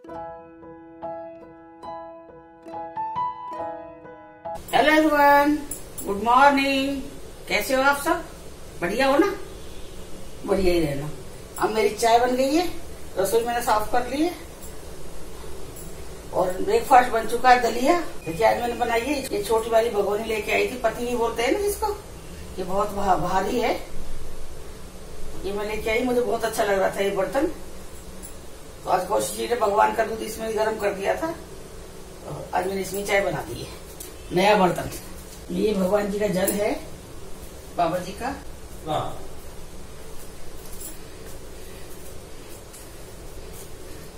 Hello everyone, good morning. कैसे हो आप सब? बढ़िया हो ना? बढ़िया ही रहना। अब मेरी चाय बन गई है, रसोई मैंने साफ कर ली है और ब्रेकफास्ट बन चुका है। दलिया देखिए आज मैंने बनाई है। ये छोटी वाली भगोनी लेके आई थी, पति नहीं बोलते हैं ना जिसको, ये बहुत भारी है। ये मैं लेके आई, मुझे बहुत अच्छा लग रहा था ये बर्तन। तो आज कोशिश जी ने भगवान का दूध इसमें गर्म कर दिया था, तो आज मैंने इसमें चाय बना दी है। नया बर्तन, ये भगवान जी का जल है, बाबा जी का।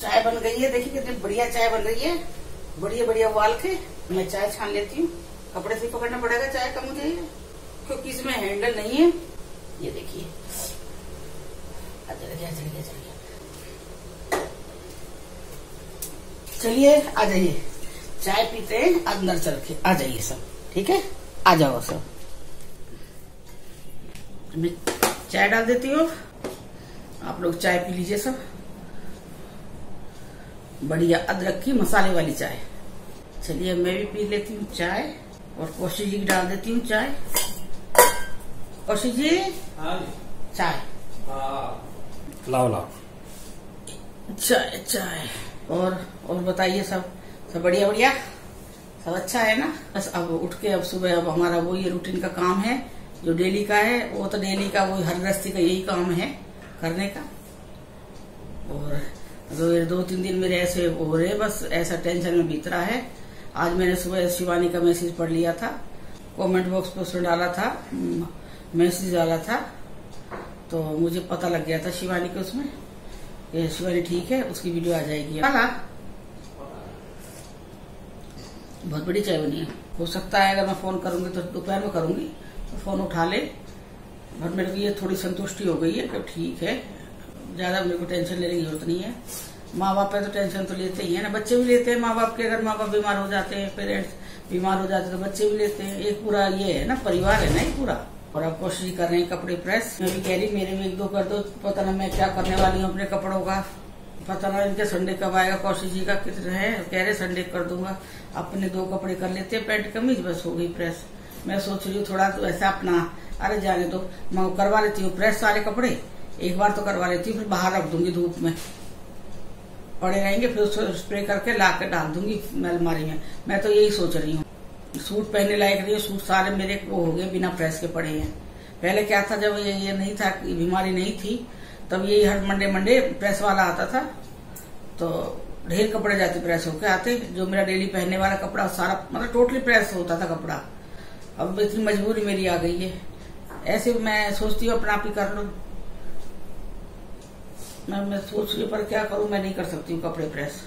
चाय बन गई है, देखिए कितनी बढ़िया चाय बन रही है। बढ़िया बढ़िया उबाल के मैं चाय छान लेती हूँ। कपड़े से पकड़ना पड़ेगा चाय का मुझे, क्योंकि इसमें हैंडल नहीं है। ये देखिए, चलिए आ जाइए, चाय पीते हैं अंदर चल के। आ जाइए सब, ठीक है? आ जाओ सब। मैं चाय डाल देती हूँ, आप लोग चाय पी लीजिए सब। बढ़िया अदरक की मसाले वाली चाय। चलिए मैं भी पी लेती हूँ चाय और कोशिश जी की डाल देती हूँ चाय। कोशिश जी चाय लाओ लाओ चाय चाय। और बताइए सब बढ़िया बढ़िया, सब अच्छा है ना? बस अब उठ के अब सुबह अब हमारा वो ये रूटीन का काम है जो डेली का है। वो तो डेली का वो हर गृहस्थी का यही काम है करने का। और 2-3 दिन मेरे ऐसे हो रहे, बस ऐसा टेंशन में बीत रहा है। आज मैंने सुबह शिवानी का मैसेज पढ़ लिया था, कमेंट बॉक्स पे उसने डाला था, मैसेज डाला था, तो मुझे पता लग गया था शिवानी के उसमें कि शिवानी ठीक है, उसकी वीडियो आ जाएगी। बहुत बड़ी चाय बनी है। हो सकता है अगर मैं फोन करूंगी तो दोपहर में करूंगी तो फोन उठा ले, बट मेरे को ये थोड़ी संतुष्टि हो गई है कि ठीक है, ज्यादा मेरे को टेंशन लेने की जरूरत नहीं है। माँ बाप पे तो टेंशन तो लेते ही है ना, बच्चे भी लेते हैं। माँ बाप के अगर माँ बाप बीमार हो जाते हैं, पेरेंट्स बीमार हो जाते हैं तो बच्चे भी लेते हैं। एक पूरा ये है ना, परिवार है ना ये पूरा। और अब कोशिश कर रहे हैं कपड़े प्रेस। मैं भी कह रही मेरे भी 1-2 कर दो, पता ना मैं क्या करने वाली हूँ अपने कपड़ों का। पता ना इनके संडे कब आएगा। कौशिक जी का कितने है, कह रहे संडे कर दूंगा। अपने 2 कपड़े कर लेते हैं, पैंट कमीज, बस हो गई प्रेस। मैं सोच रही हूँ थोड़ा तो ऐसा अपना, अरे जाने दो, मैं करवा लेती हूँ प्रेस सारे कपड़े एक बार तो करवा लेती हूँ, फिर बाहर रख दूंगी धूप में, पड़े रहेंगे, फिर उसको स्प्रे करके ला के डाल दूंगी अलमारी में। मैं तो यही सोच रही हूँ। सूट पहनने लायक नहीं है, सूट सारे मेरे वो हो गए बिना प्रेस के पड़े हैं। पहले क्या था, जब ये नहीं था, बीमारी नहीं थी, तब यही हर मंडे प्रेस वाला आता था, तो ढेर कपड़े जाते प्रेस होके आते। जो मेरा डेली पहनने वाला कपड़ा सारा मतलब टोटली प्रेस होता था कपड़ा। अब इतनी मजबूरी मेरी आ गई है, ऐसे मैं सोचती हूँ अपना आप ही कर लूं। मैं सोच रही हूँ पर क्या करूँ, मैं नहीं कर सकती हूँ कपड़े प्रेस।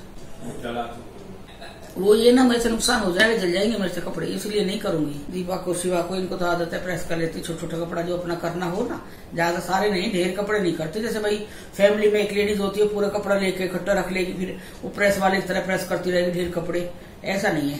वो ये ना मेरे से नुकसान हो जाएगा, जल जाएंगे मेरे से कपड़े, इसलिए नहीं करूंगी। दीपा को शिवा को इनको तो आदत है प्रेस कर लेती, छोटा छोटा कपड़ा जो अपना करना हो ना, ज्यादा सारे नहीं, ढेर कपड़े नहीं करते। जैसे भाई फैमिली में एक लेडीज होती है, पूरा कपड़ा लेके इकट्ठा रख लेगी, फिर वो प्रेस वाले की तरह प्रेस करती रहेगी ढेर कपड़े, ऐसा नहीं है।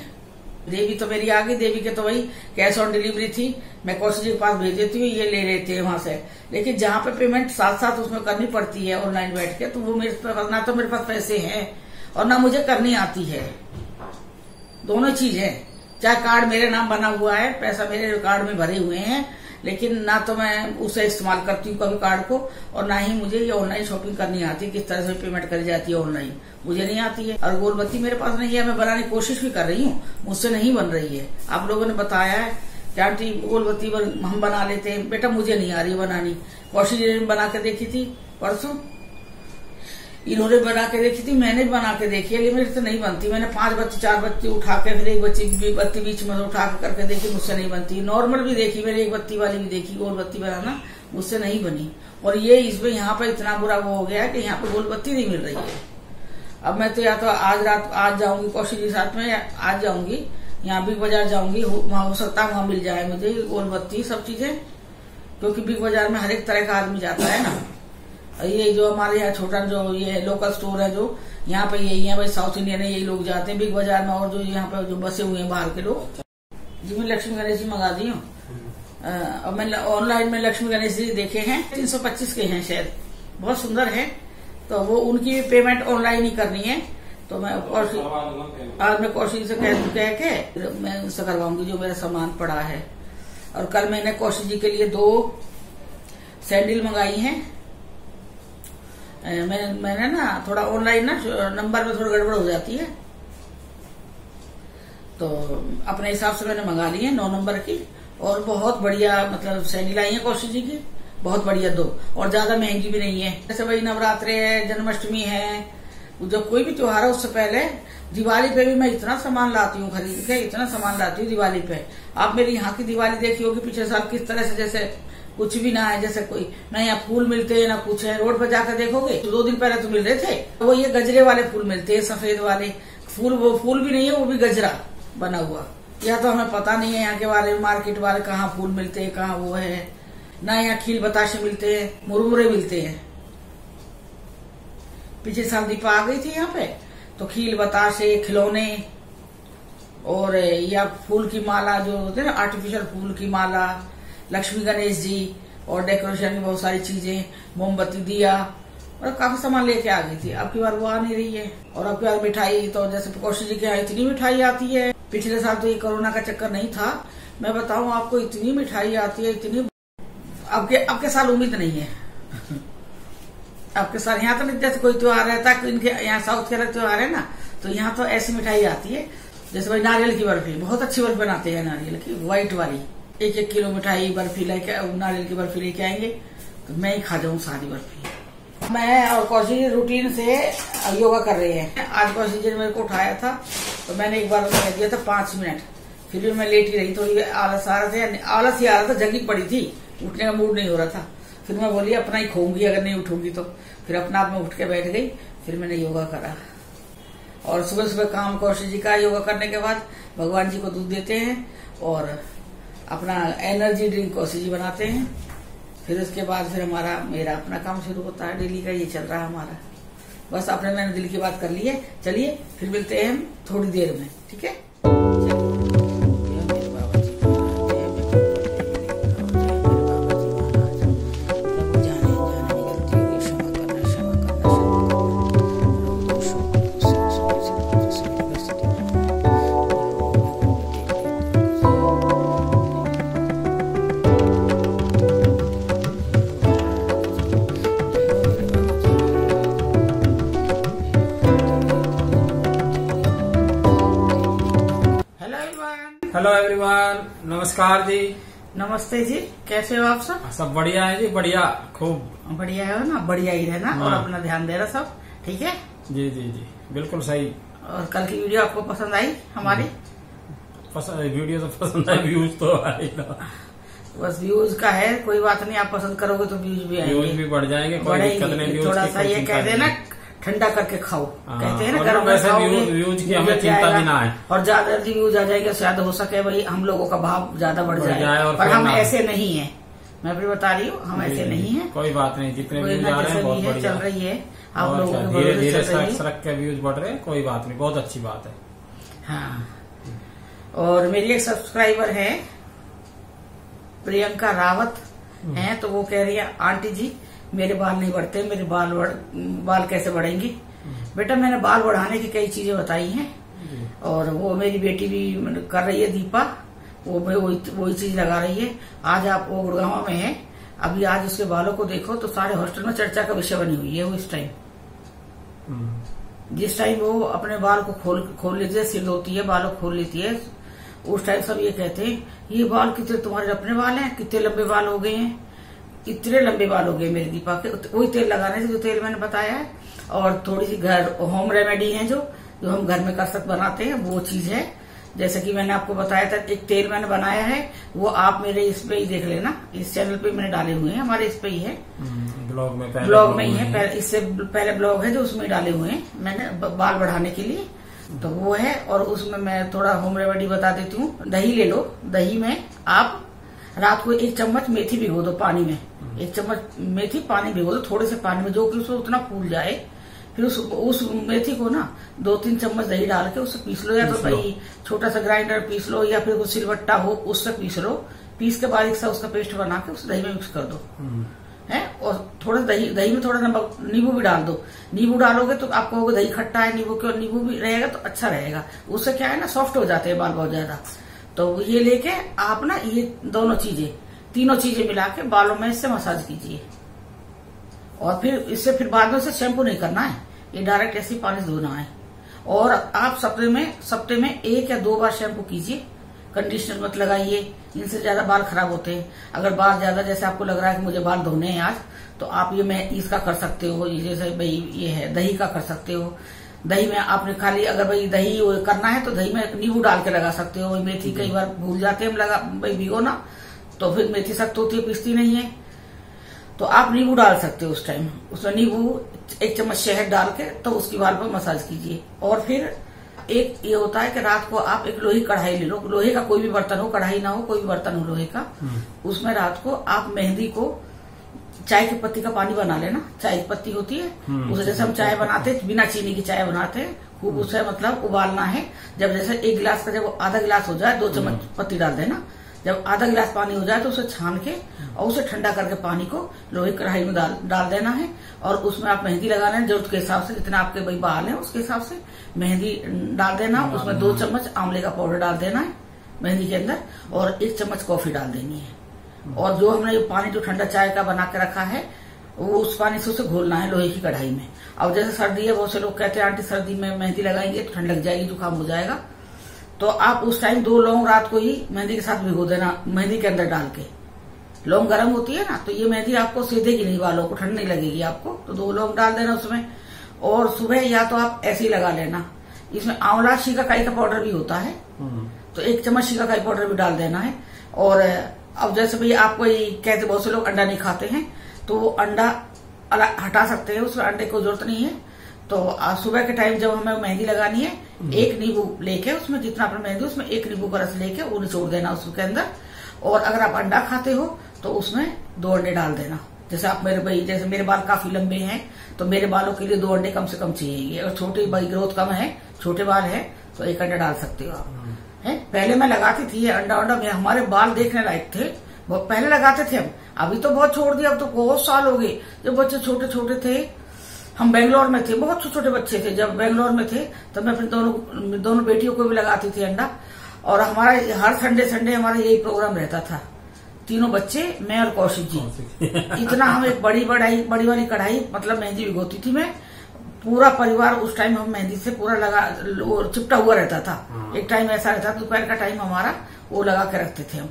देवी तो मेरी आ गई, देवी के तो वही कैश ऑन डिलीवरी थी, मैं कौशिक जी के पास भेज देती हूँ, ये ले लेते हैं वहां से। लेकिन जहाँ पे पेमेंट साथ साथ उसमें करनी पड़ती है ऑनलाइन बैठ के, तो वो मेरे पास ना तो मेरे पास पैसे हैं और ना मुझे करनी आती है। दोनों चीज है। चाहे कार्ड मेरे नाम बना हुआ है, पैसा मेरे कार्ड में भरे हुए हैं, लेकिन ना तो मैं उसे इस्तेमाल करती हूँ कभी कार्ड को, और ना ही मुझे ये ऑनलाइन शॉपिंग करनी आती है, किस तरह से पेमेंट करी जाती है ऑनलाइन, मुझे नहीं आती है। और गोलबत्ती मेरे पास नहीं है, मैं बनाने की कोशिश भी कर रही हूँ, मुझसे नहीं बन रही है। आप लोगों ने बताया है कि आंटी गोलबत्ती हम बना लेते हैं, बेटा मुझे नहीं आ रही बनानी। कौशिक जी ने बना के देखी थी परसों, इन्होंने बना के देखी थी, मैंने बना के देखी है, लेकिन मेरे से नहीं बनती। मैंने 5 बत्ती 4 बत्ती उठा के, फिर एक बत्ती बीच में उठा के करके देखी, मुझसे नहीं बनती। नॉर्मल भी देखी मैंने, 1 बत्ती वाली भी देखी, गोल बत्ती बनाना, मुझसे नहीं बनी। और ये इसमें यहाँ पे इतना बुरा वो हो गया है कि यहाँ पे गोल बत्ती नहीं मिल रही है। अब मैं तो या तो आज जाऊंगी कौशिक जी साथ में, आज जाऊंगी यहाँ बिग बाजार जाऊंगी, वहां हो सकता है वहां मिल जाए मुझे गोल बत्ती सब चीजें, क्योंकि बिग बाजार में हर एक तरह का आदमी जाता है ना। ये जो हमारे यहाँ छोटा जो ये लोकल स्टोर है, जो यहाँ पे यही है भाई, साउथ इंडियन है, यही लोग जाते हैं बिग बाजार में। और जो यहाँ पे जो बसे हुए हैं बाहर के लोग, जी मैं लक्ष्मी गणेश जी मंगा दी हूँ। और मैं ऑनलाइन में लक्ष्मी गणेश जी देखे हैं, 325 के हैं शायद, बहुत सुंदर है। तो वो उनकी पेमेंट ऑनलाइन ही करनी है, तो मैं आज मैं कौशिक से कह के मैं उनसे करवाऊंगी जो मेरा सामान पड़ा है। और कल मैंने कौशिक जी के लिए 2 सैंडल मंगाई हैं। मैंने ना थोड़ा ऑनलाइन ना नंबर में थोड़ा गड़बड़ हो जाती है, तो अपने हिसाब से मैंने मंगा ली है 9 नंबर की। और बहुत बढ़िया मतलब सैंडल आई है कौशिक जी की, बहुत बढ़िया 2, और ज्यादा महंगी भी नहीं है। जैसे भाई नवरात्रे है, जन्माष्टमी है, जब कोई भी त्योहार है उससे पहले दिवाली पे भी मैं इतना सामान लाती हूँ खरीद के, इतना सामान लाती हूँ दिवाली पे। आप मेरी यहाँ की दिवाली देखी होगी पिछले साल किस तरह से, जैसे कुछ भी ना है, जैसे कोई ना यहाँ फूल मिलते हैं ना कुछ है। रोड पर जाकर देखोगे तो 2 दिन पहले तो मिल रहे थे, वो ये गजरे वाले फूल मिलते हैं, सफेद वाले फूल। वो फूल भी नहीं है, वो भी गजरा बना हुआ। या तो हमें पता नहीं है यहाँ के बारे में, मार्केट वाले कहाँ फूल मिलते हैं कहाँ वो है ना। यहाँ खील बताशे मिलते हैं, मुरमुरे मिलते हैं। पिछले साल दीपा आ गई थी यहाँ पे, तो खील बताशे, खिलौने और या फूल की माला जो होते हैं ना, आर्टिफिशियल फूल की माला, लक्ष्मी गणेश जी और डेकोरेशन की बहुत सारी चीजें, मोमबत्ती, दिया और काफी सामान लेके आ गई थी। अब की बार वो आ नहीं रही है। और अब की बार मिठाई तो जैसे कौशिक जी के यहाँ इतनी मिठाई आती है। पिछले साल तो ये कोरोना का चक्कर नहीं था, मैं बताऊं आपको, इतनी मिठाई आती है, इतनी। अब के साल उम्मीद नहीं है। अब के साल यहाँ तो जैसे कोई त्योहार रहता है, इनके यहाँ साउथ के अलग त्योहार है ना, तो यहाँ तो ऐसी मिठाई आती है। जैसे भाई नारियल की बर्फी, बहुत अच्छी बर्फी बनाते हैं नारियल की, व्हाइट वाली। 1-1 किलो मिठाई बर्फी लेके, नारियल की बर्फी लेके आएंगे तो मैं ही खा जाऊं सारी बर्फी। मैं और कौशिक रूटीन से योगा कर रहे हैं। आज कौशिक जी ने मेरे को उठाया था, तो मैंने एक बार कह दिया था 5 मिनट, फिर भी मैं लेटी रही। थोड़ी आलस आ रहा था, आलस ही आ रहा था, जगी पड़ी थी, उठने का मूड नहीं हो रहा था। फिर मैं बोली अपना ही खोऊंगी अगर नहीं उठूंगी तो। फिर अपना आप में उठ के बैठ गई, फिर मैंने योगा करा। और सुबह सुबह काम कौशिक जी का योगा करने के बाद भगवान जी को दूध देते हैं और अपना एनर्जी ड्रिंक कौशिक जी बनाते हैं। फिर उसके बाद फिर मेरा अपना काम शुरू होता है। डेली का ये चल रहा है हमारा। बस आपने मैंने दिल की बात कर ली है। चलिए फिर मिलते हैं हम थोड़ी देर में, ठीक है। हेलो एवरीवन, नमस्कार जी। नमस्ते जी, कैसे हो आप सब? सब बढ़िया है जी, बढ़िया, खूब बढ़िया है ना। बढ़िया ही रहना और अपना ध्यान देना सब, ठीक है जी जी जी, बिल्कुल सही। और कल की वीडियो आपको पसंद आई हमारी? वीडियो तो पसंद आई, व्यूज तो आए ना। बस व्यूज का है, कोई बात नहीं, आप पसंद करोगे तो व्यूज भी आएंगे, व्यूज भी बढ़ जाएंगे, कोई दिक्कत नहीं। थोड़ा सा ये कह देना ठंडा करके खाओ, कहते हैं ना, गर्म वैसे व्यूज की हमें चिंता भी ना है। और ज्यादा व्यूज आ जाएगा, शायद हो सके भाई हम लोगों का भाव ज्यादा बढ़ जाए, पर हम ऐसे नहीं है। मैं भी बता रही हूँ, हम ऐसे नहीं है। कोई बात नहीं, जितने व्यूज आ रहे हैं बहुत बढ़िया चल रही है। आप लोगों के धीरे धीरे सड़क के व्यूज बढ़ रहे हैं, कोई बात नहीं, बहुत अच्छी बात है। हाँ, और मेरी एक सब्सक्राइबर है प्रियंका रावत है, तो वो कह रही है आंटी जी मेरे बाल नहीं बढ़ते, मेरे बाल कैसे बढ़ेंगी? बेटा मैंने बाल बढ़ाने की कई चीजें बताई हैं, और वो मेरी बेटी भी कर रही है, दीपा, वो वही चीज लगा रही है। आज आप वो गुड़गांव में है, अभी आज उसके बालों को देखो तो सारे हॉस्टल में चर्चा का विषय बनी हुई है। वो इस टाइम, जिस टाइम वो अपने बाल को खोल लेती है, सिर धोती है, बालों खोल लेती है, उस टाइम सब ये कहते हैं ये बाल कितने तुम्हारे अपने बाल हैं, कितने लंबे बाल हो गए हैं, इतने लंबे बाल हो गए मेरे दीपा के। वही तेल लगाने से, जो तेल मैंने बताया है, और थोड़ी सी घर होम रेमेडी है जो हम घर में कसरत बनाते हैं, वो चीज है। जैसे कि मैंने आपको बताया था, एक तेल मैंने बनाया है, वो आप मेरे इस पे ही देख लेना, इस चैनल पे मैंने डाले हुए हैं, हमारे इस पे ही है, ब्लॉग में ही है, इससे पहले ब्लॉग है जो उसमें डाले हुए हैं मैंने बाल बढ़ाने के लिए, तो वो है। और उसमें मैं थोड़ा होम रेमेडी बता देती हूँ। दही ले लो, दही में आप रात को 1 चम्मच मेथी भिगो दो पानी में, 1 चम्मच मेथी पानी भिगो दो थोड़े से पानी में, जो कि उसको उतना फूल जाए। फिर उस मेथी को ना 2-3 चम्मच दही डाल के उससे पीस लो, या तो भाई छोटा सा ग्राइंडर पीस लो, या फिर कुछ सिलवट्टा हो उससे पीस लो। पीस के बारीक सा उसका पेस्ट बना के उस दही में मिक्स कर दो, है। और थोड़ा दही में थोड़ा नमक, नींबू भी डाल दो। नींबू डालोगे तो आप कहोगे दही खट्टा है, नींबू भी रहेगा तो अच्छा रहेगा। उससे क्या है ना, सॉफ्ट हो जाते हैं बाल बहुत ज्यादा। तो ये लेके आप ना ये दोनों चीजें, तीनों चीजें मिला के बालों में इससे मसाज कीजिए। और फिर बाद में से शैम्पू नहीं करना है, ये डायरेक्ट ऐसे पानी से धोना है। और आप सप्ते में 1 या 2 बार शैम्पू कीजिए, कंडीशनर मत लगाइए, इनसे ज्यादा बाल खराब होते हैं। अगर बाल ज्यादा जैसे आपको लग रहा है कि मुझे बाल धोने हैं आज, तो आप ये इसका कर सकते हो, जैसे भाई ये है दही का कर सकते हो। दही में आपने खाली अगर भाई दही करना है तो दही में नींबू डाल के लगा सकते हो। मेथी कई बार भूल जाते हैं हम लगा भाई भिगो ना, तो फिर मेथी सख्त होती है, पिसती नहीं है, तो आप नींबू डाल सकते हो उस टाइम। उसमें नींबू 1 चम्मच शहद डाल के तो उसकी बाल पर मसाज कीजिए। और फिर एक ये होता है कि रात को आप एक लोहे की कढ़ाई ले लो, लोहे का कोई भी बर्तन हो, कढ़ाई ना हो, कोई भी बर्तन हो लोहे का। उसमें रात को आप मेहंदी को चाय की पत्ती का पानी बना लेना। चाय की पत्ती होती है, उसे जैसे हम चाय बनाते हैं, बिना चीनी की चाय बनाते हैं, खूब उसे मतलब उबालना है। जब जैसे 1 गिलास का जब आधा गिलास हो जाए, 2 चम्मच पत्ती डाल देना। जब आधा गिलास पानी हो जाए तो उसे छान के और उसे ठंडा करके पानी को लोहे कढ़ाई में डाल देना है। और उसमें आप मेहंदी लगाना है, जरूरत के हिसाब से, जितना आपके भाई बाल है उसके हिसाब से मेहंदी डाल देना। उसमें 2 चम्मच आंवले का पाउडर डाल देना है मेहंदी के अंदर, और 1 चम्मच कॉफी डाल देनी है। और जो हमने ये पानी जो ठंडा चाय का बना के रखा है, वो उस पानी से उसे घोलना है लोहे की कढ़ाई में। अब जैसे सर्दी है, बहुत से लोग कहते हैं आंटी सर्दी में मेहंदी लगाएंगे तो ठंड लग जाएगी, जुकाम हो जाएगा, तो आप उस टाइम 2 लौंग रात को ही मेहंदी के साथ भिगो देना, मेहंदी के अंदर डाल के। लौंग गर्म होती है ना, तो ये मेहंदी आपको सीधेगी नहीं, बालों को ठंड नहीं लगेगी आपको, तो 2 लौंग डाल देना उसमें। और सुबह या तो आप ऐसे ही लगा लेना। इसमें आंवला शिकाकाई का पाउडर भी होता है, तो 1 चम्मच शिकाकाई पाउडर भी डाल देना है। और अब जैसे भाई आपको कहते बहुत से लोग अंडा नहीं खाते हैं, तो वो अंडा हटा सकते हैं, उसमें अंडे को जरूरत नहीं है। तो सुबह के टाइम जब हमें मेहंदी लगानी है, 1 नींबू लेके उसमें जितना अपना मेहंदी उसमें 1 नींबू का रस लेके वो निचोड़ देना उसके अंदर। और अगर आप अंडा खाते हो तो उसमें 2 अंडे डाल देना। जैसे आप जैसे मेरे बाल काफी लंबे हैं, तो मेरे बालों के लिए 2 अंडे कम से कम चाहिए। अगर छोटे भाई ग्रोथ कम है, छोटे बाल है, तो 1 अंडा डाल सकते हो आप। है पहले मैं लगाती थी ये अंडा हमारे बाल देखने लायक थे, बहुत पहले लगाते थे हम, अभी तो बहुत छोड़ दिया। अब तो बहुत साल हो गए। जब बच्चे छोटे छोटे थे, हम बेंगलोर में थे, बहुत छोटे छोटे बच्चे थे, जब बेंगलोर में थे तब मैं अपनी दोनों बेटियों को भी लगाती थी अंडा। और हमारा हर संडे हमारा यही प्रोग्राम रहता था, तीनों बच्चे, मैं और कौशिक जी। इतना हम एक बड़ी वाली कढ़ाई, मतलब मेहंदी भिगोती थी मैं, पूरा परिवार उस टाइम हम मेहंदी से पूरा चिपटा हुआ रहता था। एक टाइम ऐसा रहता था, दोपहर का टाइम हमारा वो लगा के रखते थे हम।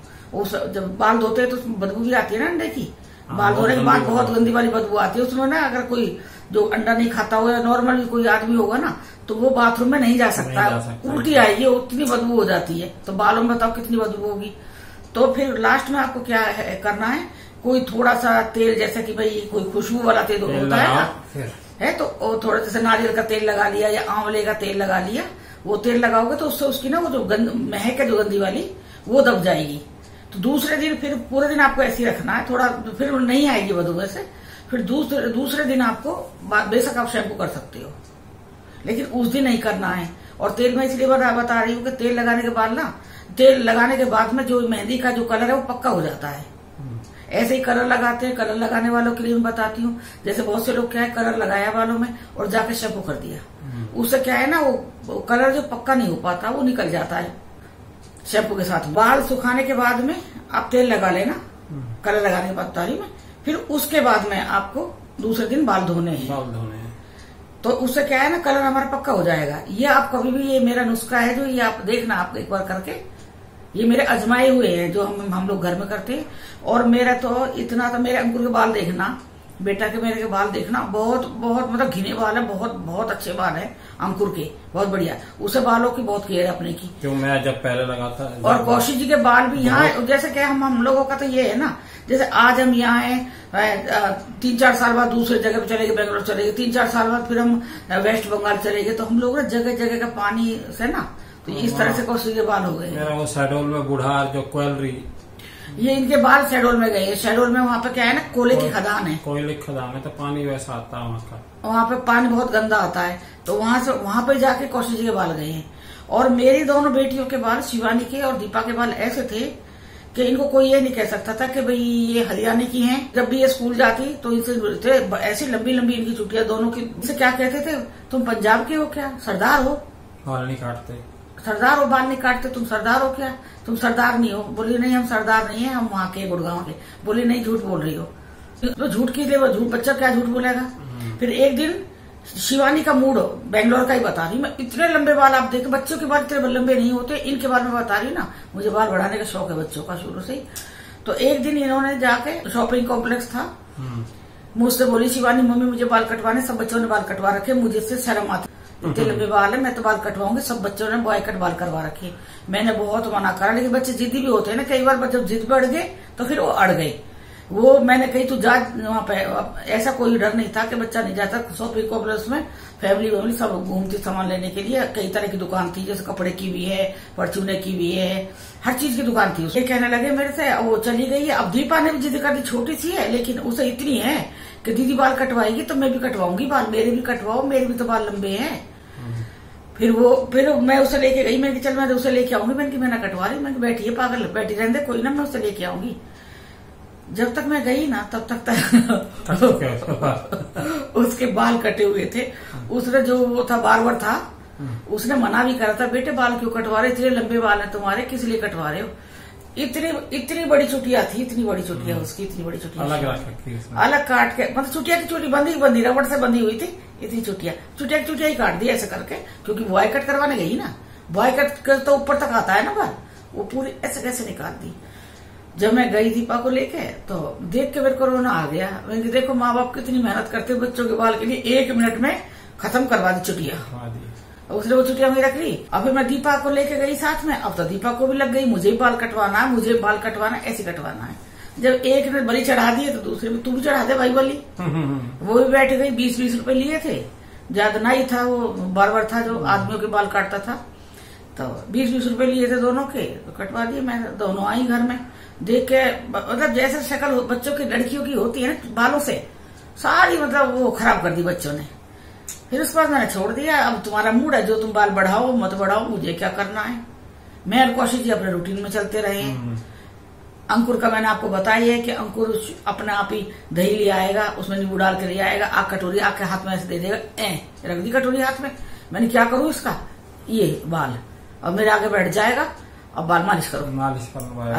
जब बाल धोते हैं तो बदबू भी आती है ना अंडे की, बाल धोने के बाद बहुत गंदी वाली बदबू आती है उसमें ना। अगर कोई जो अंडा नहीं खाता हो या नॉर्मल भी कोई आदमी होगा ना, तो वो बाथरूम में नहीं जा सकता, उल्टी आएगी, उतनी बदबू हो जाती है। तो बालों में बताओ कितनी बदबू होगी। तो फिर लास्ट में आपको क्या करना है, कोई थोड़ा सा तेल, जैसे कि भाई कोई खुशबू वाला तेल होता है ना, है तो थोड़ा जैसे नारियल का तेल लगा लिया या आंवले का तेल लगा लिया। वो तेल लगाओगे तो उससे उसकी ना वो जो महक है जो गंदी वाली, वो दब जाएगी। तो दूसरे दिन फिर पूरे दिन आपको ऐसे ही रखना है, थोड़ा फिर नहीं आएगी बदबू वैसे। फिर दूसरे दिन आपको बेशक आप शैम्पू कर सकते हो, लेकिन उस दिन नहीं करना है। और तेल में इसलिए बता रही हूँ कि तेल लगाने के बाद में जो मेहंदी का जो कलर है वो पक्का हो जाता है। ऐसे ही कलर लगाते हैं, कलर लगाने वालों के लिए मैं बताती हूँ। जैसे बहुत से लोग क्या है, कलर लगाया बालों में और जाके शैम्पू कर दिया, उससे क्या है ना, वो कलर जो पक्का नहीं हो पाता, वो निकल जाता है शैम्पू के साथ। बाल सुखाने के बाद में आप तेल लगा लेना, कलर लगाने के बाद तारी में। फिर उसके बाद में आपको दूसरे दिन बाल धोने हैं। तो उससे क्या है ना, कलर हमारा पक्का हो जाएगा। ये आप कभी भी, ये मेरा नुस्खा है जो ये आप देखना, आप एक बार करके, ये मेरे अजमाए हुए हैं जो हम लोग घर में करते हैं। और मेरा तो इतना, तो मेरे अंकुर के बाल देखना, बेटा के मेरे के बाल देखना, बहुत बहुत मतलब घिने बाल है, बहुत बहुत अच्छे बाल है अंकुर के, बहुत बढ़िया। उसे बालों की बहुत केयर है अपने की, जो मैं जब पहले लगाता। और कौशिक जी के बाल भी यहाँ, जैसे क्या हम लोगों का तो ये है ना, जैसे आज हम यहाँ है, 3-4 साल बाद दूसरे जगह पे चले गए, बेंगलोर चले गए, 3-4 साल बाद फिर हम वेस्ट बंगाल चले गए, तो हम लोग ना जगह जगह का पानी से ना, तो इस तरह से कौशिक के बाल हो गए। मेरा वो शहडोल में बुढ़ा जो क्वेलरी, ये इनके बाल शहडोल में गए। शहडोल में वहाँ पे क्या है ना, कोयले की खदान है, कोयले की खदान है, तो पानी वैसा आता है वहाँ का, वहाँ पे पानी बहुत गंदा आता है। तो वहाँ पे जाके कौशिक जी के बाल गए हैं। और मेरी दोनों बेटियों के बाल, शिवानी के और दीपा के बाल ऐसे थे कि इनको कोई ये नहीं कह सकता था कि भाई ये हरियाणा की हैं। जब भी ये स्कूल जाती तो इनसे ऐसी लंबी लंबी इनकी छुट्टियां दोनों की। इनसे क्या कहते थे, तुम पंजाब के हो क्या, सरदार हो, बाल नहीं काटते, सरदार हो, बाल नहीं काटते, तुम सरदार हो क्या, तुम सरदार नहीं हो। बोली नहीं हम सरदार नहीं है, हम वहाँ के गुड़गांव के। बोली नहीं झूठ बोल रही हो। तो झूठ की वो झूठ, बच्चा क्या झूठ बोलेगा। फिर एक दिन शिवानी का मूड हो, बेंगलोर का ही बता रही मैं, इतने लंबे बाल आप देखें, बच्चों के बाल इतने लंबे नहीं होते, इनके बारे में बता रही ना। मुझे बाल बढ़ाने का शौक है बच्चों का शुरू से ही। तो एक दिन इन्होंने जाके शॉपिंग कॉम्प्लेक्स था, मुझसे बोली शिवानी मम्मी मुझे बाल कटवाने, सब बच्चों ने बाल कटवा रखे, मुझे इससे शर्म आती, इतने लंबे बाल है, मैं तो बाल कटवाऊंगी। सब बच्चों ने बॉय कट बाल करवा रखे। मैंने बहुत मना करा, लेकिन बच्चे जिद्दी भी होते हैं ना, कई बार जब जिद बढ़ गए तो फिर वो अड़ गए। वो मैंने कही तू जा वहां पे। ऐसा कोई डर नहीं था कि बच्चा नहीं जाता शॉपिंग कॉम्प्लेक्स में। फैमिली सब घूमती सामान लेने के लिए, कई तरह की दुकान थी, जैसे कपड़े की भी है, परचूने की भी है, हर चीज की दुकान थी। उसे कहने लगे मेरे से, वो चली गई है। अब दीपा ने भी जिद कर दी, छोटी सी है लेकिन उसे इतनी है कि दीदी बाल कटवाएगी तो मैं भी कटवाऊंगी बाल, मेरे भी कटवाओ, मेरे भी तो बाल लंबे हैं। फिर मैं उसे लेके गई, मैंने चल मैं उसे लेके आऊंगी। मैंने मैं ना कटवा रही, मैंने बैठी है पागल, बैठी रहने कोई ना, मैं उसे लेके आऊंगी। जब तक मैं गई ना तब तक उसके बाल कटे हुए थे। उसने जो वो था बार्बर था, उसने मना भी करा था, बेटे बाल क्यों कटवा रहे, इतने लंबे बाल हैं तुम्हारे, किस लिए कटवा रहे हो। इतनी बड़ी चुटिया थी, इतनी बड़ी चुटिया उसकी, इतनी बड़ी चुटिया अलग काट के, मतलब चुटिया की चुटी बंदी रबड़ से बंधी हुई थी। इतनी चुटिया ही काट दी ऐसे करके, क्योंकि बॉय कट करवाने गई ना। बॉय कट तो ऊपर तक आता है ना बाल, वो पूरी ऐसे कैसे निकाल दी। जब मैं गई दीपा को लेके तो देख के मेरे को रोना आ गया। मैंने देखो माँ बाप कितनी मेहनत करते हैं बच्चों के बाल के लिए, 1 मिनट में खत्म करवा दी चुटिया। उसने वो चुटिया में रख ली। अब मैं दीपा को लेके गई साथ में, अब तो दीपा को भी लग गई मुझे बाल कटवाना है, मुझे बाल कटवाना ऐसे कटवाना है। जब एक ने बलि चढ़ा दी तो दूसरे में तू भी चढ़ा दे भाई बलि। वो भी बैठ गई, 20-20 रुपए लिए थे, ज्यादा नहीं था। वो बार्बर था जो आदमियों के बाल काटता था, तो 20-20 रुपए लिए थे दोनों के, तो कटवा दिए। मैं दोनों आई घर में, देख के मतलब जैसे शक्ल बच्चों की लड़कियों की होती है ना बालों से, सारी मतलब वो खराब कर दी बच्चों ने। फिर उसके बाद मैंने छोड़ दिया। अब तुम्हारा मूड है, जो तुम बाल बढ़ाओ मत बढ़ाओ, मुझे क्या करना है। मैं और कौशिक जी अपने रूटीन में चलते रहे। अंकुर का मैंने आपको बताया है कि अंकुर अपने आप ही दही ले आएगा, उसमें नींबू डाल के ले आएगा, आग कटोरी आग के हाथ में ऐसे दे देगा, रख दी कटोरी हाथ में। मैंने क्या करूं इसका, ये बाल अब मेरे आगे बैठ जाएगा, अब बाल मालिश करो।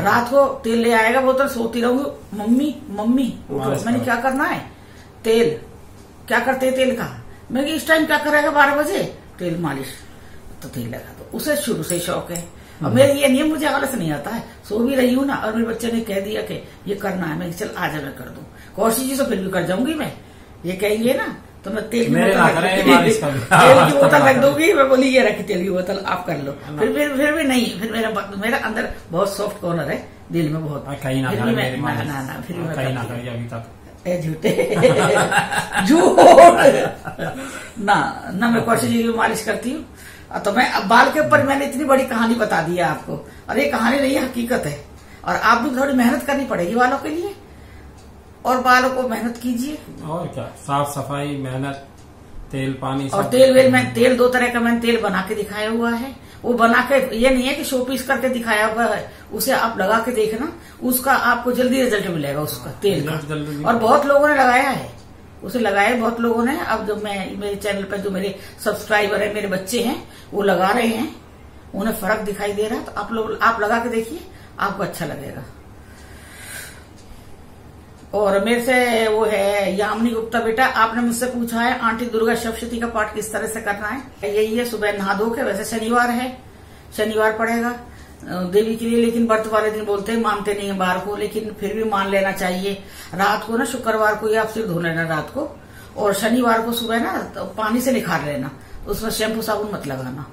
रात को तेल ले आएगा बोतल, सोती रहूंगी मम्मी मैंने क्या करना है, तेल क्या करते है तेल का। मैं इस टाइम क्या करेगा 12 बजे, तेल मालिश, तो तेल लगा दो। उसे शुरू से शौक है। अब मेरे ये नहीं, मुझे आलस नहीं आता है, सो भी रही हूँ ना, और मेरे बच्चे ने कह दिया कि ये करना है, मैं चल आज मैं कर दूं। कौशिक जी से फिर भी कर जाऊंगी मैं, ये कहेंगे ना तो मैं तेल की बोतल रख दूंगी। मैं बोली ये रखी तेल की बोतल, आप कर लो। फिर भी नहीं, फिर मेरा अंदर बहुत सॉफ्ट कॉर्नर है दिल में बहुत, झूठे झूठ ना मैं कौशिक जी की मालिश करती हूँ। तो मैं अब बाल के ऊपर मैंने इतनी बड़ी कहानी बता दी है आपको, और ये कहानी नहीं है, हकीकत है। और आप भी थोड़ी मेहनत करनी पड़ेगी बालों के लिए, और बालों को मेहनत कीजिए। और क्या, साफ सफाई, मेहनत, तेल पानी। और तेल 2 तरह का मैंने तेल बना के दिखाया हुआ है। वो बना के ये नहीं है कि शो पीस करके दिखाया हुआ है, उसे आप लगा के देखना, उसका आपको जल्दी रिजल्ट मिलेगा उसका तेल का। और बहुत लोगों ने लगाया है, उसे लगाया बहुत लोगों ने। अब जो मेरे चैनल पर जो मेरे सब्सक्राइबर है, मेरे बच्चे हैं, वो लगा रहे हैं, उन्हें फर्क दिखाई दे रहा है। तो आप लगा के देखिए, आपको अच्छा लगेगा। और मेरे से वो है यामिनी गुप्ता, बेटा आपने मुझसे पूछा है आंटी दुर्गा सप्तशती का पाठ किस तरह से करना है। यही है, सुबह नहा धो के, वैसे शनिवार है, शनिवार पड़ेगा देवी के लिए, लेकिन व्रत वाले दिन बोलते हैं, मानते नहीं है बार को, लेकिन फिर भी मान लेना चाहिए। रात को ना, शुक्रवार को या आप सिर धो लेना रात को, और शनिवार को सुबह ना तो पानी से निखार लेना, उसमें शैम्पू साबुन मत लगाना।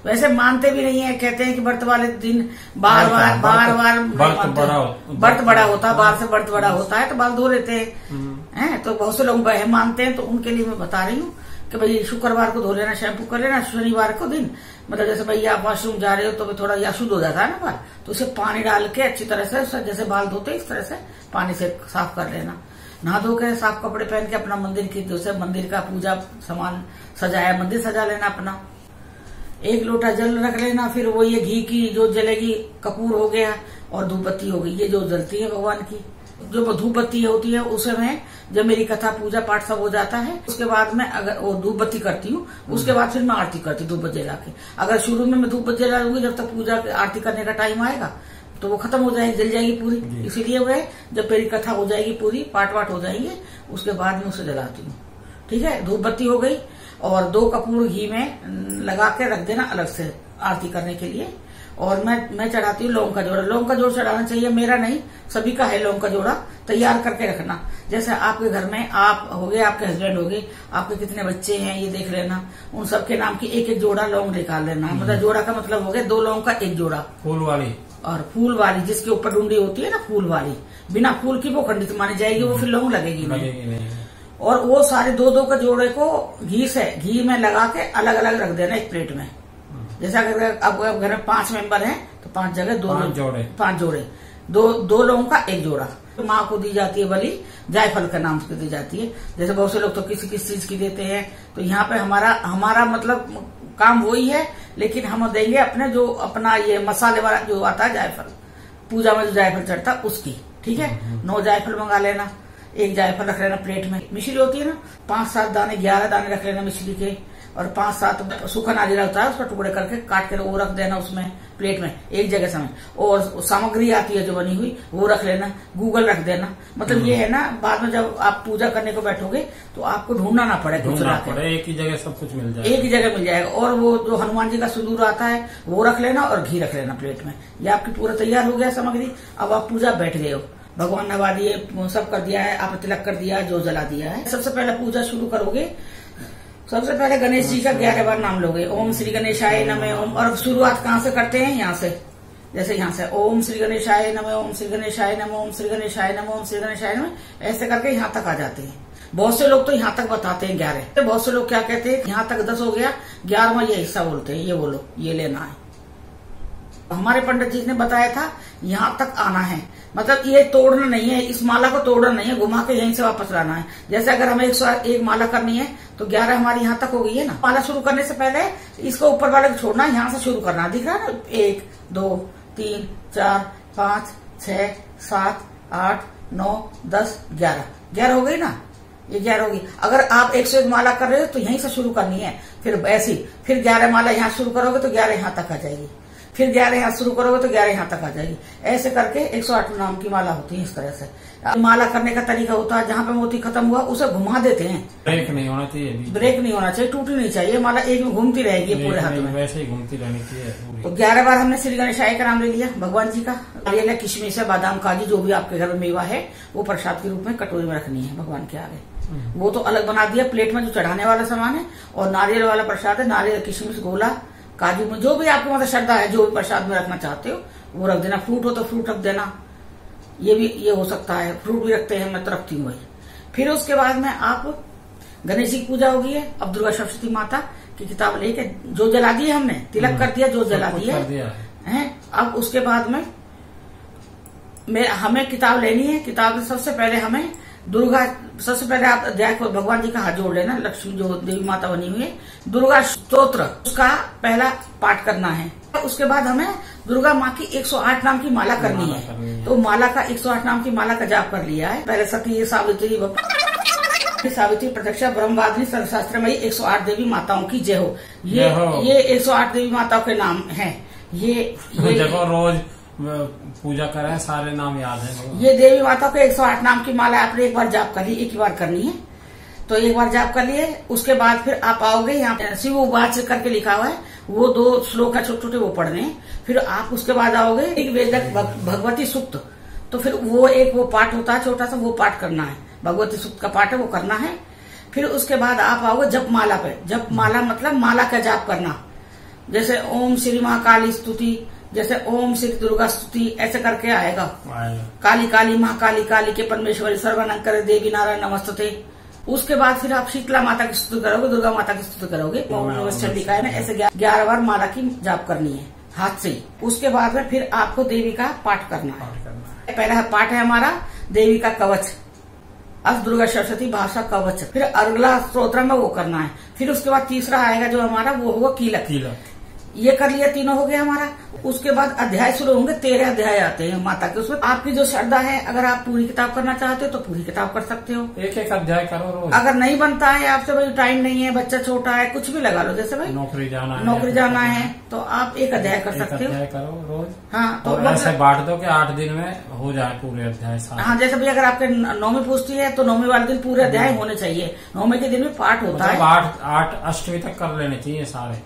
वैसे मानते भी नहीं है, कहते हैं कि व्रत वाले दिन बार बार व्रत बड़ा होता है, बाहर से व्रत बड़ा होता है तो बाल धो लेते हैं। तो बहुत से लोग मानते हैं, तो उनके लिए मैं बता रही हूँ कि भाई शुक्रवार को धो लेना, शैम्पू कर लेना। शनिवार को दिन मतलब जैसे भाई आप वॉशरूम जा रहे हो तो थोड़ा या शुद्ध हो जाता है ना बाल, तो उसे पानी डाल के अच्छी तरह से, जैसे बाल धोते इस तरह से पानी से साफ कर लेना। नहा धो के साफ कपड़े पहन के अपना मंदिर की, जैसे मंदिर का पूजा सामान सजाया, मंदिर सजा लेना अपना। 1 लोटा जल रख लेना, फिर वो ये घी की जो जलेगी, कपूर हो गया और धूप बत्ती हो गई, ये जो जलती है भगवान की। जो धूप बत्ती होती है उसमें जब मेरी कथा पूजा पाठ सब हो जाता है, उसके बाद मैं अगर वो धूप बत्ती करती हूँ, उसके बाद फिर मैं आरती करती हूँ धूप बत्ती जला के। अगर शुरू में मैं धूप बत्ती जला लूंगी, जब तक पूजा आरती करने का टाइम आएगा तो वो खत्म हो जाएगी, जल जाएगी पूरी। इसीलिए वह जब मेरी कथा हो जाएगी पूरी, पाठ वाठ हो जाएंगे, उसके बाद में उसे जलाती हूँ। ठीक है, धूप बत्ती हो गई और 2 कपूर घी में लगा के रख देना अलग से आरती करने के लिए। और मैं चढ़ाती हूँ लौंग का जोड़ा। लौंग का जोड़ा चढ़ाना चाहिए, मेरा नहीं, सभी का है लौंग का जोड़ा, तैयार करके रखना। जैसे आपके घर में आप हो गए, आपके हस्बैंड हो गए, आपके कितने बच्चे हैं ये देख लेना, उन सबके नाम की 1-1 जोड़ा लौंग निकाल लेना। मतलब जोड़ा का मतलब हो गया 2 लौंग का 1 जोड़ा। फूल वाली और फूल वाली जिसके ऊपर डूंडी होती है ना, फूल वाली, बिना फूल की वो खंडित मानी जाएगी, वो फिर लौंग लगेगी नहीं। और वो सारे 2-2 का जोड़े को घी में लगा के अलग अलग रख देना एक प्लेट में। जैसे अगर अब घर में 5 मेंबर हैं तो 5 जगह 5 जोड़े, 2 लोगों का 1 जोड़ा। तो माँ को दी जाती है बलि, जायफल का नाम से दी जाती है। जैसे बहुत से लोग तो किसी चीज की देते हैं, तो यहाँ पे हमारा मतलब काम वही है, लेकिन हम देंगे अपने जो अपना ये मसाले वाला जो आता है जायफल, पूजा में जो जायफल चढ़ता उसकी। ठीक है, 9 जायफल मंगा लेना, 1 जायफल रख लेना प्लेट में। मिश्री होती है ना, 5-7 दाने 11 दाने रख लेना मिश्री के, और 5-7 सूखा नारियल होता है उसका टुकड़े करके काट के वो रख देना उसमें प्लेट में एक जगह समय। और सामग्री आती है जो बनी हुई वो रख लेना, गूगल रख देना। मतलब ये है ना, बाद में जब आप पूजा करने को बैठोगे तो आपको ढूंढना ना पड़े, एक ही जगह सब कुछ मिल जाएगा, एक ही जगह मिल जाएगा। और वो जो हनुमान जी का सिंदूर आता है वो रख लेना और घी रख लेना प्लेट में। ये आपकी पूरा तैयार हो गया सामग्री। अब आप पूजा बैठ गए हो, भगवान नवा दिए, सब कर दिया है, आपने तिलक कर दिया, जो जला दिया है। सबसे पहले पूजा शुरू करोगे, सबसे पहले गणेश जी का 11 बार नाम लोगे, ओम श्री गणेशाय नमः ओम। और शुरुआत कहाँ से करते हैं, यहाँ से, जैसे यहाँ से ओम श्री गणेशाय नमः ओम श्री गणेशाय नमः ओम श्री गणेशाय नमः ओम श्री गणेशाय नमः, ऐसे करके यहाँ तक आ जाते हैं। बहुत से लोग तो यहाँ तक बताते हैं 11, तो बहुत से लोग क्या कहते हैं, यहाँ तक 10 हो गया, 11वां ये हिस्सा बोलते हैं, ये बोलो, ये लेना है। हमारे पंडित जी ने बताया था यहाँ तक आना है, मतलब ये तोड़ना नहीं है, इस माला को तोड़ना नहीं है, घुमा के यहीं से वापस लाना है। जैसे अगर हमें 101 माला करनी है तो 11 हमारी यहाँ तक हो गई है ना। माला शुरू करने से पहले इसको ऊपर वाले को छोड़ना, यहाँ से शुरू करना। दिख रहा है ना, 1 2 3 4 5 6 7 8 9 10 11 हो गई ना, ये 11 होगी। अगर आप 101 माला कर रहे हो तो यहीं से शुरू करनी है, फिर ऐसी, फिर 11 माला यहाँ शुरू करोगे तो 11 यहाँ तक आ जाएगी, फिर 11 यहाँ शुरू करोगे तो 11 यहाँ तक आ जाएगी। ऐसे करके 108 नाम की माला होती है। इस तरह से माला करने का तरीका होता है, जहाँ पे मोती खत्म हुआ उसे घुमा देते हैं। ब्रेक नहीं होना चाहिए, ब्रेक नहीं होना चाहिए, टूटनी नहीं चाहिए, माला एक में घूमती रहेगी पूरे हाथ में, वैसे ही घूमती रहनी चाहिए। तो 11 बार हमने श्री गणेशाय का नाम ले लिया, भगवान जी का। नारियल है, किशमिश है, बादाम, काजू, जो भी आपके घर में मेवा है वो प्रसाद के रूप में कटोरी में रखनी है भगवान के आगे। वो तो अलग बना दिया प्लेट में, जो चढ़ाने वाला सामान है। और नारियल वाला प्रसाद है, नारियल, किशमिश, गोला, काजू में जो भी आपके मतलब श्रद्धा है, जो भी प्रसाद में रखना चाहते हो वो रख देना। फ्रूट हो तो फ्रूट रख देना, ये हो सकता है, फ्रूट भी रखते हैं, मैं तो रखती हूँ वही। फिर उसके बाद में आप गणेश जी की पूजा होगी है। अब दुर्गा सप्तशती माता की किताब लेके, जो जला दी है हमने, तिलक कर दिया, जो जला दिया है। अब उसके बाद में हमें किताब लेनी है। किताब में सबसे पहले हमें दुर्गा, सबसे पहले आप अध्याय को भगवान जी का हाथ जोड़ लेना, लक्ष्मी जो देवी माता बनी हुई है, दुर्गा स्तोत्र उसका पहला पाठ करना है। उसके बाद हमें दुर्गा माँ की 108 नाम की माला करनी है। तो माला का 108 नाम की माला का जाप कर लिया है। पहले सती, सावित्री, प्रत्यक्षा, ब्रह्मवादिनी, सर्वशास्त्रमयी 108 देवी माताओं की जय हो। ये 108 देवी माताओं के नाम है। ये रोज पूजा करें, सारे नाम याद है। ये देवी माता के 108 नाम की माला आपने एक बार जाप कर ली, एक ही बार करनी है। तो एक बार जाप कर लिए, उसके बाद फिर आप आओगे, यहाँ शिव उवाच करके लिखा हुआ है, वो 2 श्लोक है छोटे छोटे, वो पढ़ने। फिर आप उसके बाद आओगे ऋग्वेदक भगवती सूक्त, तो फिर वो पाठ होता है छोटा सा, वो पाठ करना है, भगवती सूक्त का पाठ है, वो करना है। फिर उसके बाद आप आओगे जप माला पे। जप माला मतलब माला का जाप करना, जैसे ओम श्री महाकाली स्तुति, जैसे ओम श्री दुर्गा स्तुति, ऐसे करके आएगा। काली काली महाकाली, काली के परमेश्वरी, सर्वानंकर देवी नारायण नमस्ते। उसके बाद फिर आप शीतला माता की स्तुति करोगे, दुर्गा माता की स्तुति करोगे, ओम नमः चंडिकाय में, ऐसे 11 बार माला की जाप करनी है हाथ से ही। उसके बाद में फिर आपको देवी का पाठ करना है। पहला पाठ है हमारा देवी का कवच, अस दुर्गा सरस्वती भाषा कवच। फिर अगला स्तोत्र में वो करना है। फिर उसके बाद तीसरा आएगा जो हमारा, वो होगा कीलक। ये कर लिया, तीनों हो गया हमारा। उसके बाद अध्याय शुरू होंगे, 13 अध्याय आते हैं माता के। उसमें आपकी जो श्रद्धा है, अगर आप पूरी किताब करना चाहते हो तो पूरी किताब कर सकते हो। एक एक अध्याय करो रोज। अगर नहीं बनता है आपसे, भाई टाइम नहीं है, बच्चा छोटा है, कुछ भी लगा लो, जैसे भाई नौकरी जाना है तो आप एक अध्याय कर सकते हो। अध्याय करो रोज। हाँ, तो ऐसे बांट दो कि 8 दिन में हो जाए पूरे अध्याय सारे। हाँ, जैसे भाई अगर आपके नौवीं पूछती है तो नौवीं वाले दिन पूरे अध्याय होने चाहिए। नौवीं के दिन में पाठ होता है। 8 अष्टमी तक कर लेने चाहिए सारे।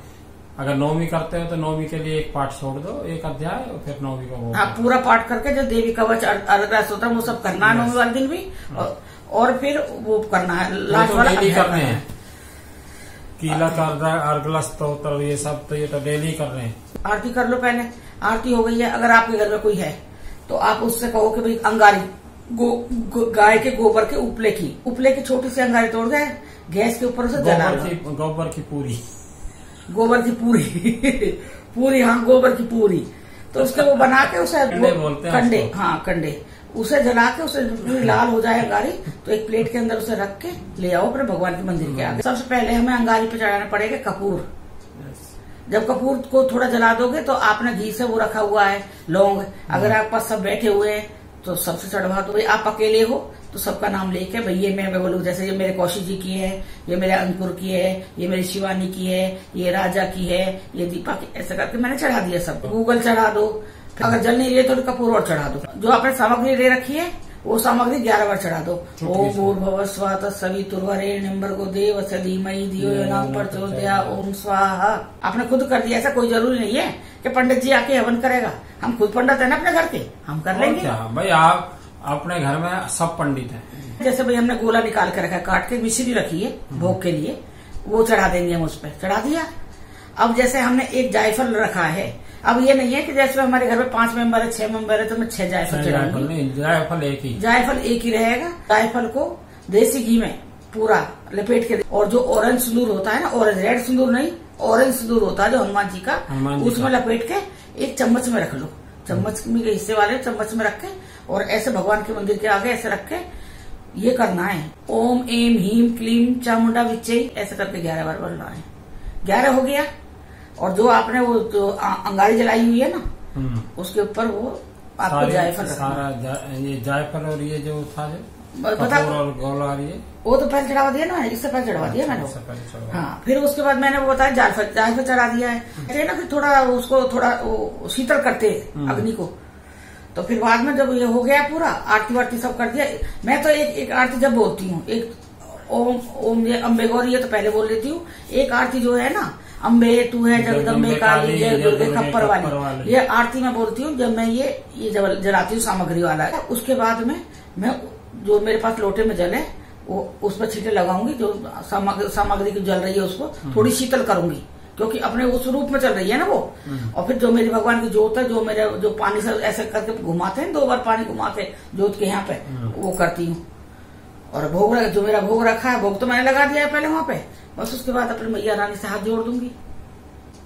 अगर नौवीं करते हो तो नौवीं के लिए एक पाठ छोड़ दो, एक अध्याय, और फिर नौवीं को हाँ, पूरा पाठ करके जो देवी कवच अर्घ्य होता है वो सब करना है नौवीं वाले दिन भी। और फिर वो करना है लास्ट वाला करने हैं। कीलक अर्घ्य स्तोत्र ये सब तो ये तो डेली कर रहे हैं। आरती कर लो पहले। आरती हो गई है, अगर आपके घर में कोई है तो आप उससे कहो कि भाई अंगारी गाय के गोबर के उपले की छोटी सी अंगारी तोड़ दे, गैस के ऊपर से जला लो। गोबर की पूरी पूरी हाँ, गोबर की पूरी। तो उसके वो बना के उसे कंडे, हाँ कंडे, उसे जला के उसे पूरी लाल हो जाए अंगारी, तो एक प्लेट के अंदर उसे रख के ले आओ अपने भगवान के मंदिर के आगे। सबसे पहले हमें अंगारी पे चढ़ाना पड़ेगा कपूर। जब कपूर को थोड़ा जला दोगे तो आपने घी से वो रखा हुआ है लौंग, अगर आपके पास सब बैठे हुए हैं तो सबसे चढ़वा दो। भाई आप अकेले हो तो सबका नाम लेके, भाई ये मैं बोलूँ, जैसे ये मेरे कौशिक जी की है, ये मेरे अंकुर की है, ये मेरी शिवानी की है, ये राजा की है, ये दीपा की, ऐसे करके मैंने चढ़ा दिया सब। गूगल चढ़ा दो। अगर जल नहीं रही तो कपूर और चढ़ा दो। जो आपने सामग्री ले रखी है वो सामग्री 11 बार चढ़ा दो। ओम भूर्भुवः स्वः तत्सवितुर्वरेण्यं भर्गो देवस्य धीमहि धियो यो नः प्रचोदयात्। ओम स्वाहा। आपने खुद कर दिया, ऐसा कोई जरूरी नहीं है कि पंडित जी आके हवन करेगा। हम खुद पंडित है ना अपने घर के, हम कर लेंगे। भाई आप अपने घर में सब पंडित हैं। जैसे भाई हमने गोला निकाल के रखा है, काट के मिश्री रखी है भोग के लिए, वो चढ़ा देंगे हम, उस पर चढ़ा दिया। अब जैसे हमने एक जायफल रखा है, अब ये नहीं है कि जैसे हमारे घर में 5 मेंबर है, 6 मेंबर है तो मैं 6 जायफल चढ़ाऊंगी। जायफल एक ही रहेगा। जायफल को देसी घी में पूरा लपेट के, और जो ऑरेंज सिंदूर होता है ना, ऑरेंज रेड सिंदूर नहीं, ऑरेंज सिंदूर होता है जो हनुमान जी का, उसमें लपेट के एक चम्मच में रख लो। चम्मच के हिस्से वाले चम्मच में रख के, और ऐसे भगवान के मंदिर के आगे ऐसे रख के ये करना है। ओम एम हीम क्लीम चामुंडा विच्चे, ऐसे करके 11 बार बोलना है। 11 हो गया। और जो आपने वो जो अंगारी जलाई हुई है ना, उसके ऊपर वो आपको जायफल सारा ये जायफल और ये जो था बता, और गोला वो तो पहले चढ़ा दिया ना, इससे पहले चढ़वा दिया मैंने। हाँ, फिर उसके बाद मैंने वो बताया जायफल चढ़ा दिया है ना। फिर थोड़ा उसको थोड़ा शीतल करते अग्नि को। तो फिर बाद में जब ये हो गया पूरा, आरती वारती सब कर दिया। मैं तो एक आरती जब बोलती हूँ, एक ओम ये अम्बे गौरी ये तो पहले बोल लेती हूँ। एक आरती जो है ना, अम्बे तू है जगदम्बे काली जय दुर्गे खप्पर वाली, ये आरती मैं बोलती हूँ जब मैं ये जलाती हूँ सामग्री वाला। उसके बाद में मैं जो मेरे पास लोटे में जल है वो उस पर छींटे लगाऊंगी। जो सामग्री की जल रही है उसको थोड़ी शीतल करूंगी, क्योंकि अपने उस रूप में चल रही है ना वो। और फिर जो मेरी भगवान की जोत है, जो मेरे जो पानी से ऐसे करके घुमाते हैं, 2 बार पानी घुमा के जोत के यहाँ पे वो करती हूँ। और भोग जो मेरा भोग रखा है, भोग तो मैंने लगा दिया है पहले वहां पे। बस उसके बाद अपनी मैया रानी से हाथ जोड़ दूंगी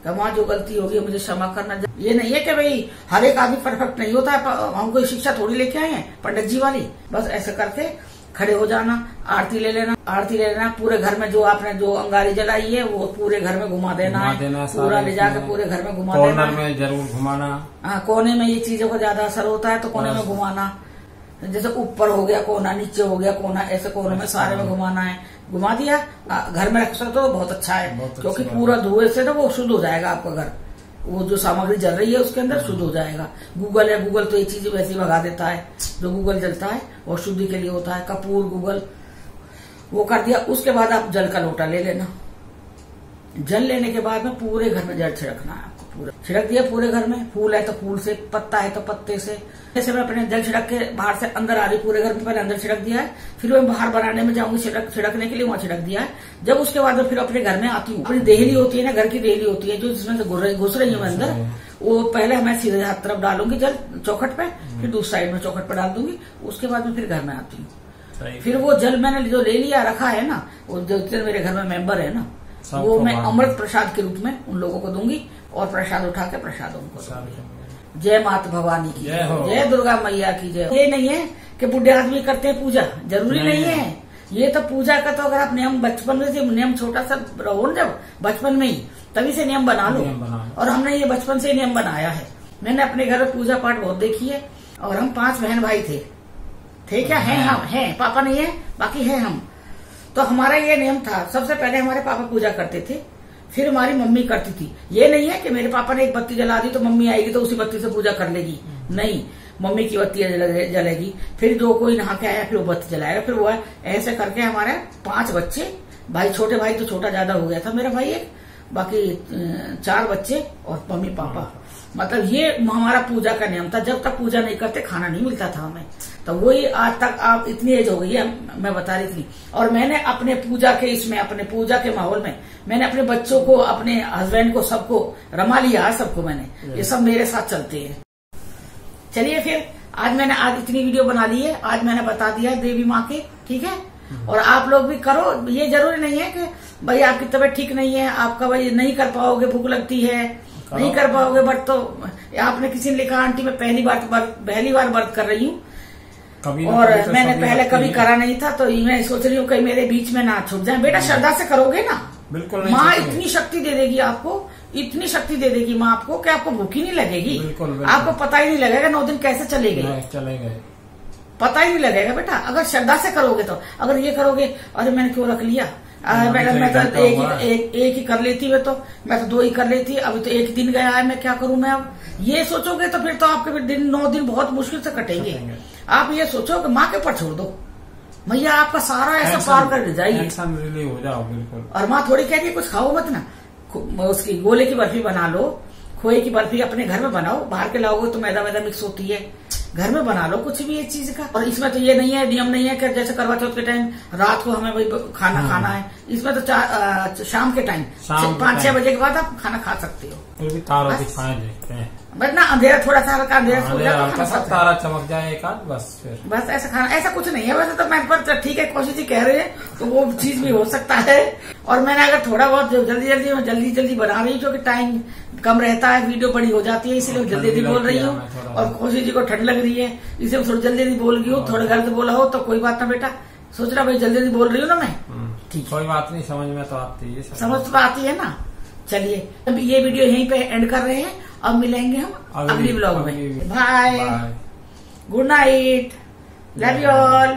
कि वहां जो गलती होगी मुझे क्षमा करना। ये नहीं है कि भाई हर एक आदमी परफेक्ट नहीं होता है, हम कोई शिक्षा थोड़ी लेके आए हैं पंडित जी वाली। बस ऐसे करके खड़े हो जाना, आरती ले लेना। पूरे घर में जो आपने जो अंगारी जलाई है वो पूरे घर में घुमा देना है, पूरा ले जाकर पूरे घर में घुमा देना। कॉर्नर में जरूर घुमाना। हाँ, कोने में ये चीजों का ज्यादा असर होता है तो कोने में घुमाना। जैसे ऊपर हो गया कोना, नीचे हो गया कोना, ऐसे कोनों में सारे में घुमाना है। घुमा दिया, घर में रख सकते हो तो बहुत अच्छा है, क्योंकि पूरा धुएं से ना वो शुद्ध हो जाएगा आपका घर। वो जो सामग्री जल रही है उसके अंदर शुद्ध हो जाएगा। गूगल है, गूगल तो ये चीज वैसे ही भगा देता है। जो गूगल जलता है वो शुद्धि के लिए होता है, कपूर गूगल वो कर दिया। उसके बाद आप जल का लोटा ले लेना। जल लेने के बाद में पूरे घर में जल छिड़कना है आपको। पूरा छिड़क दिया पूरे घर में। फूल है तो फूल से, पत्ता है तो पत्ते से। जैसे मैं अपने जल छिड़क के बाहर से अंदर आ रही पूरे घर में, पहले अंदर छिड़क दिया है, फिर मैं बाहर बनाने में जाऊंगी छिड़कने के लिए, वहां छिड़क दिया है। जब उसके बाद में फिर अपने घर में आती हूँ, अपनी देहली होती है ना, घर की देहली होती है जो जिसमें से घुस रही हूँ अंदर, वो पहले मैं सीधे हाथ तरफ डालूंगी जल चौखट पे, फिर दूसरी साइड में चौखट पे डाल दूंगी। उसके बाद में फिर घर में आती हूँ। फिर वो जल मैंने जो ले लिया रखा है ना, वो जो मेरे घर में मेंबर है ना, वो मैं अमृत प्रसाद के रूप में उन लोगों को दूंगी, और प्रसाद उठा के प्रसाद उनको दूंगी। जय माता भवानी की जय दुर्गा मैया की जय। ये नहीं है कि बुढ़े आदमी करते हैं पूजा, जरूरी नहीं है। ये तो पूजा का तो अगर आप नियम बचपन में से नियम छोटा सा रहो जब बचपन में ही, तभी से नियम बना लो। और हमने ये बचपन से नियम बनाया है। मैंने अपने घर में पूजा पाठ बहुत देखी है। और हम 5 बहन भाई थे, ठीक है, हैं हम, हैं, पापा नहीं है, बाकी है हम। तो हमारा ये नियम था, सबसे पहले हमारे पापा पूजा करते थे, फिर हमारी मम्मी करती थी। ये नहीं है कि मेरे पापा ने एक बत्ती जला दी तो मम्मी आएगी तो उसी बत्ती से पूजा कर लेगी, नहीं, मम्मी की बत्ती जलेगी, फिर जो कोई नहा के आया फिर वो बत्ती जलाएगा, फिर वो ऐसे करके हमारे 5 बच्चे, भाई छोटे भाई तो छोटा ज्यादा हो गया था मेरा भाई एक, बाकी 4 बच्चे और मम्मी पापा। मतलब ये हमारा पूजा का नियम था। जब तक पूजा नहीं करते खाना नहीं मिलता था हमें। तो वही आज तक, आप इतनी एज हो गई है, मैं बता रही थी। और मैंने अपने पूजा के इसमें, अपने पूजा के माहौल में मैंने अपने बच्चों को, अपने हस्बैंड को, सबको रमा लिया, सबको मैंने, ये सब मेरे साथ चलते हैं। चलिए फिर आज इतनी वीडियो बना ली है, आज मैंने बता दिया देवी माँ के, ठीक है। और आप लोग भी करो। ये जरूरी नहीं है कि भाई आपकी तबीयत ठीक नहीं है, आपका भाई नहीं कर पाओगे, भूख लगती है, नहीं कर पाओगे। बट तो आपने किसी ने लिखा आंटी मैं पहली बार व्रत कर रही हूँ और मैंने पहले कभी करा नहीं था, तो मैं सोच रही हूँ कहीं मेरे बीच में ना छूट जाए। बेटा श्रद्धा से करोगे ना, बिल्कुल माँ इतनी शक्ति दे देगी आपको, इतनी शक्ति दे देगी माँ आपको कि आपको भूखी नहीं लगेगी। आपको पता ही नहीं लगेगा 9 दिन कैसे चले गए, पता ही नहीं लगेगा बेटा, अगर श्रद्धा से करोगे तो। अगर ये करोगे अरे मैंने क्यों रख लिया, मैं तो एक ही कर लेती, मैं तो 2 ही कर लेती, अभी तो 1 दिन गया है, मैं क्या करूं मैं अब, ये सोचोगे तो फिर तो आपके 9 दिन बहुत मुश्किल से कटेंगे। आप ये सोचो कि माँ के ऊपर छोड़ दो, मैया आपका सारा ऐसा पार कर जाएगी, हो जाओ बिल्कुल। और माँ थोड़ी कहती है कुछ खाओ मत ना, उसकी गोले की बर्फी बना लो, खोए की बर्फी अपने घर में बनाओ, बाहर के लाओगे तो मैदा मिक्स होती है, घर में बना लो कुछ भी एक चीज का। और इसमें तो ये नहीं है, नियम नहीं है कि जैसे करवा चौथ के टाइम रात को हमें भाई खाना है। इसमें तो शाम के टाइम 5-6 बजे के बाद आप खाना खा सकते हो। बस ना अंधेरा, थोड़ा सा हल्का अंधेरा हो जाए, तारा चमक जाए एक आध, बस ऐसा खाना, ऐसा कुछ नहीं है। वैसे तो मैं पर ठीक है, कोशिश ही कह रहे हैं तो वो चीज भी हो सकता है। और मैंने अगर थोड़ा बहुत जल्दी बना रही हूँ, क्योंकि टाइम कम रहता है, वीडियो बड़ी हो जाती है, इसलिए जल्दी बोल रही हूँ। और कोशिश जी को ठंड लग रही है, इसलिए थोड़ी जल्दी बोल गई हूँ। थोड़ा गलत बोला हो तो कोई बात ना बेटा, सोच रहा भाई जल्दी बोल रही हूँ ना मैं, ठीक, कोई बात नहीं, समझ में तो आती है, समझ तो आती है ना। चलिए अब ये वीडियो यहीं पे एंड कर रहे हैं, अब मिलेंगे हम अगली ब्लॉग में। Bye, good night, love you all.